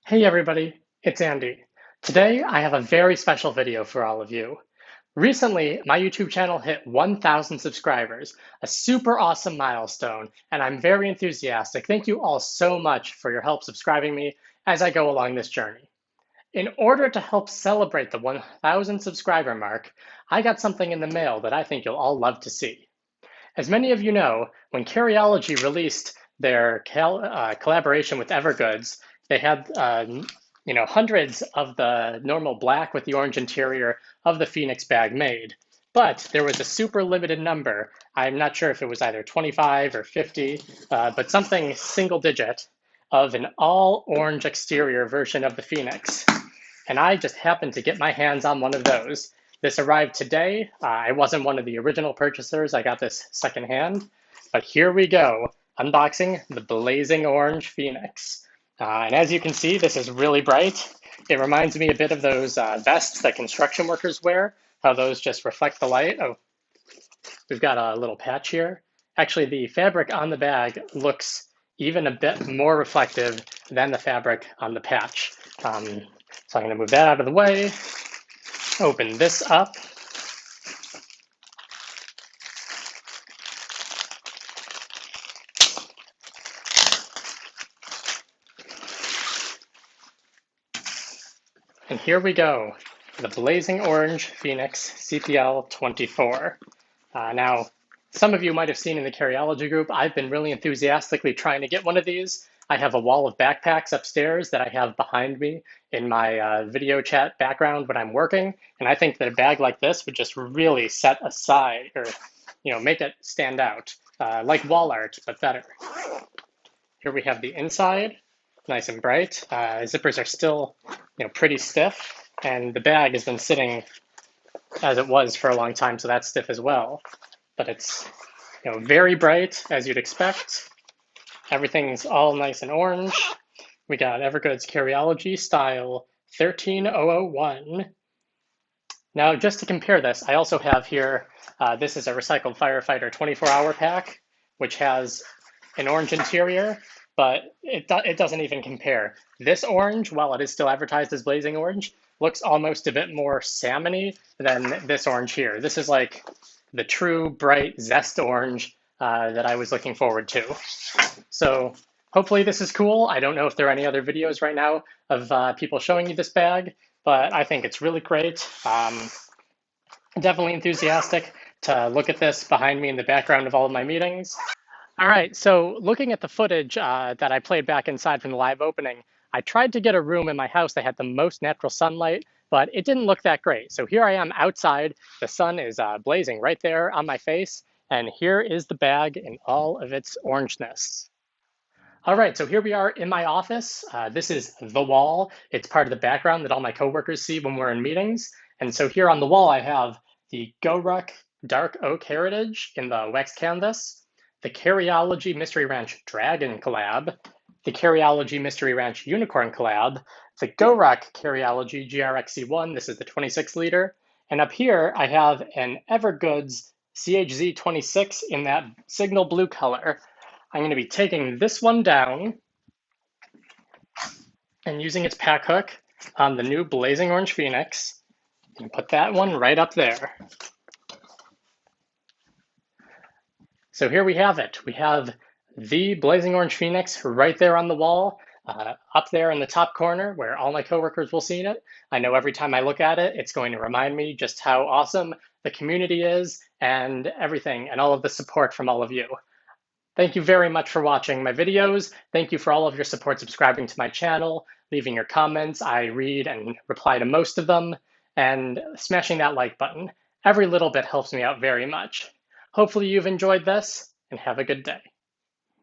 Hey everybody, it's Andy. Today I have a very special video for all of you. Recently, my YouTube channel hit 1,000 subscribers, a super awesome milestone, and I'm very enthusiastic. Thank you all so much for your help subscribing me as I go along this journey. In order to help celebrate the 1,000 subscriber mark, I got something in the mail that I think you'll all love to see. As many of you know, when Carryology released their collaboration with Evergoods, they had hundreds of the normal black with the orange interior of the Phoenix bag made. But there was a super limited number. I'm not sure if it was either 25 or 50, but something single digit of an all orange exterior version of the Phoenix. And I just happened to get my hands on one of those. This arrived today. I wasn't one of the original purchasers. I got this secondhand. But here we go, unboxing the blazing orange Phoenix. And as you can see, this is really bright. It reminds me a bit of those vests that construction workers wear, how those just reflect the light. Oh, we've got a little patch here. Actually, the fabric on the bag looks even a bit more reflective than the fabric on the patch. So I'm going to move that out of the way, open this up. And here we go, the blazing orange Phoenix CPL24. Now, some of you might have seen in the Carryology group, I've been really enthusiastically trying to get one of these. I have a wall of backpacks upstairs that I have behind me in my video chat background when I'm working, and I think that a bag like this would just really set aside, or make it stand out, like wall art, but better. Here we have the inside, nice and bright. Zippers are still pretty stiff, and the bag has been sitting as it was for a long time, so that's stiff as well. But it's very bright, as you'd expect. Everything's all nice and orange. We got Evergoods Carryology style 13001. Now, just to compare this, I also have here, this is a recycled firefighter 24-hour pack, which has an orange interior, but it doesn't even compare. This orange, while it is still advertised as blazing orange, looks almost a bit more salmony than this orange here. This is like the true bright zest orange that I was looking forward to. So hopefully this is cool. I don't know if there are any other videos right now of people showing you this bag, but I think it's really great. Definitely enthusiastic to look at this behind me in the background of all of my meetings. All right, so looking at the footage that I played back inside from the live opening, I tried to get a room in my house that had the most natural sunlight, but it didn't look that great. So here I am outside. The sun is blazing right there on my face, and here is the bag in all of its orangeness. All right, so here we are in my office. This is the wall. It's part of the background that all my coworkers see when we're in meetings. And so here on the wall, I have the GoRuck Dark Oak Heritage in the wax canvas, the Carryology Mystery Ranch Dragon collab, the Carryology Mystery Ranch Unicorn collab, the GoRuck Carryology GRXC1, this is the 26 liter, and up here I have an Evergoods CHZ26 in that signal blue color. I'm going to be taking this one down and using its pack hook on the new blazing orange Phoenix, and put that one right up there. So here we have it. We have the blazing orange Phoenix right there on the wall, up there in the top corner where all my coworkers will see it. I know every time I look at it, it's going to remind me just how awesome the community is and everything, and all of the support from all of you. Thank you very much for watching my videos. Thank you for all of your support subscribing to my channel, leaving your comments. I read and reply to most of them, and smashing that like button. Every little bit helps me out very much. Hopefully you've enjoyed this, and have a good day.